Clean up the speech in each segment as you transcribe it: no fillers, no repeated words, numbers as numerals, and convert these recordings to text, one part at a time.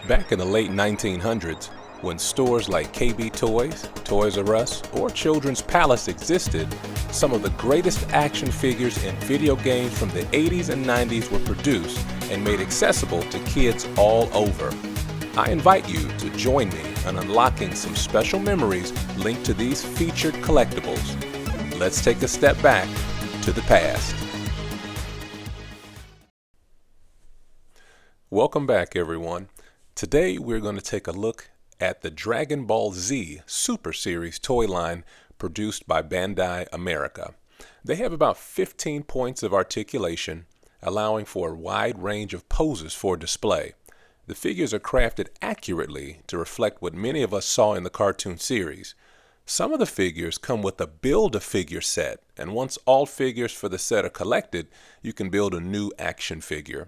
Back in the late 1900s, when stores like KB Toys, Toys R Us, or Children's Palace existed, some of the greatest action figures and video games from the 80s and 90s were produced and made accessible to kids all over. I invite you to join me in unlocking some special memories linked to these featured collectibles. Let's take a step back to the past. Welcome back, everyone. Today we're going to take a look at the Dragon Ball Z Super Series toy line produced by Bandai America. They have about 15 points of articulation, allowing for a wide range of poses for display. The figures are crafted accurately to reflect what many of us saw in the cartoon series. Some of the figures come with a Build-A-Figure set, and once all figures for the set are collected, you can build a new action figure.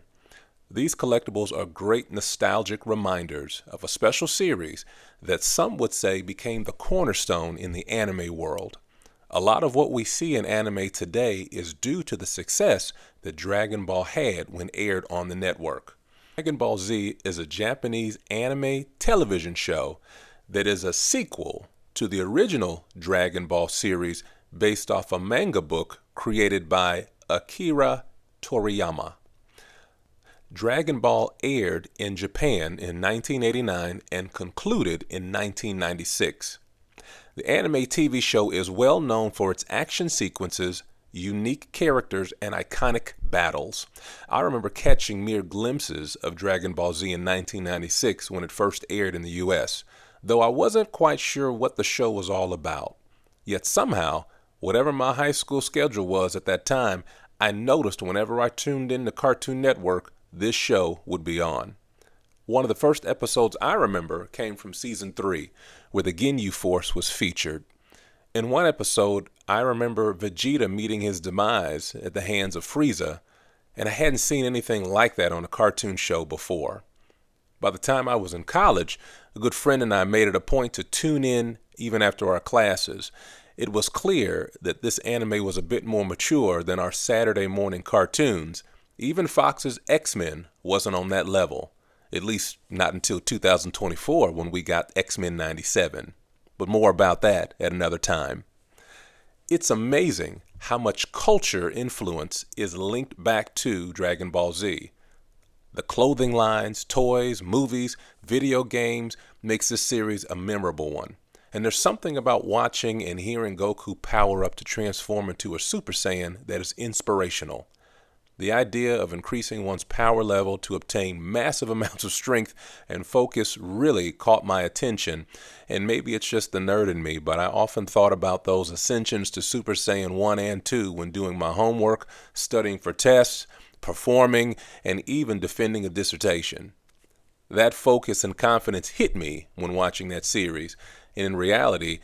These collectibles are great nostalgic reminders of a special series that some would say became the cornerstone in the anime world. A lot of what we see in anime today is due to the success that Dragon Ball had when aired on the network. Dragon Ball Z is a Japanese anime television show that is a sequel to the original Dragon Ball series based off a manga book created by Akira Toriyama. Dragon Ball aired in Japan in 1989 and concluded in 1996. The anime TV show is well known for its action sequences, unique characters, and iconic battles. I remember catching mere glimpses of Dragon Ball Z in 1996 when it first aired in the US, though I wasn't quite sure what the show was all about. Yet somehow, whatever my high school schedule was at that time, I noticed whenever I tuned in to Cartoon Network, this show would be on. One of the first episodes I remember came from season 3, where the Ginyu Force was featured. In one episode, I remember Vegeta meeting his demise at the hands of Frieza, and I hadn't seen anything like that on a cartoon show before. By the time I was in college, a good friend and I made it a point to tune in even after our classes. It was clear that this anime was a bit more mature than our Saturday morning cartoons. Even Fox's X-Men wasn't on that level, at least not until 2024 when we got X-Men 97. But more about that at another time. It's amazing how much culture influence is linked back to Dragon Ball Z. The clothing lines, toys, movies, video games makes this series a memorable one. And there's something about watching and hearing Goku power up to transform into a Super Saiyan that is inspirational. The idea of increasing one's power level to obtain massive amounts of strength and focus really caught my attention, and maybe it's just the nerd in me, but I often thought about those ascensions to Super Saiyan 1 and 2 when doing my homework, studying for tests, performing, and even defending a dissertation. That focus and confidence hit me when watching that series, and in reality,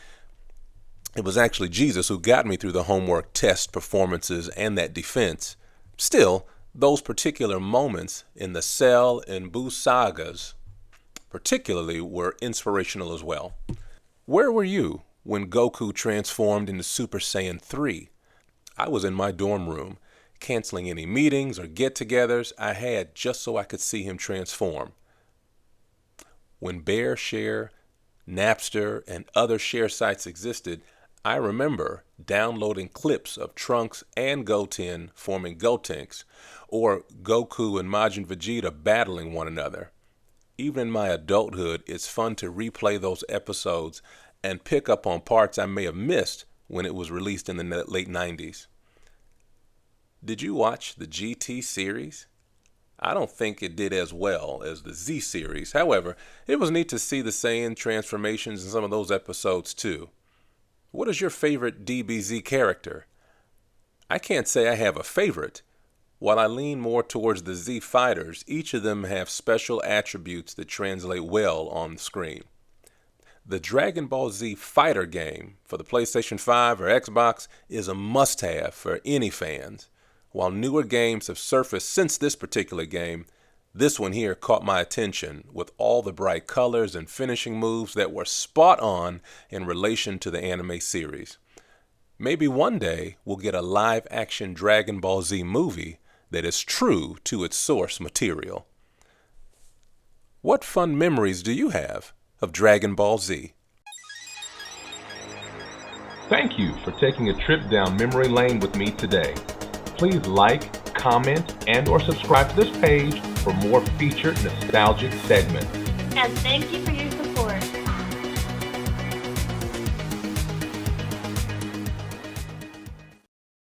it was actually Jesus who got me through the homework, test, performances, and that defense. Still, those particular moments in the Cell and Buu sagas particularly were inspirational as well. Where were you when Goku transformed into Super Saiyan 3? I was in my dorm room, canceling any meetings or get-togethers I had just so I could see him transform. When BearShare, Napster, and other share sites existed, I remember downloading clips of Trunks and Goten forming Gotenks, or Goku and Majin Vegeta battling one another. Even in my adulthood, it's fun to replay those episodes and pick up on parts I may have missed when it was released in the late 90s. Did you watch the GT series? I don't think it did as well as the Z series. However, it was neat to see the Saiyan transformations in some of those episodes too. What is your favorite DBZ character? I can't say I have a favorite. While I lean more towards the Z fighters, each of them have special attributes that translate well on the screen. The Dragon Ball Z fighter game for the PlayStation 5 or Xbox is a must-have for any fans. While newer games have surfaced since this particular game, this one here caught my attention with all the bright colors and finishing moves that were spot on in relation to the anime series. Maybe one day we'll get a live-action Dragon Ball Z movie that is true to its source material. What fun memories do you have of Dragon Ball Z? Thank you for taking a trip down memory lane with me today. Please like, comment, and/or subscribe to this page for more featured nostalgic segments. And thank you for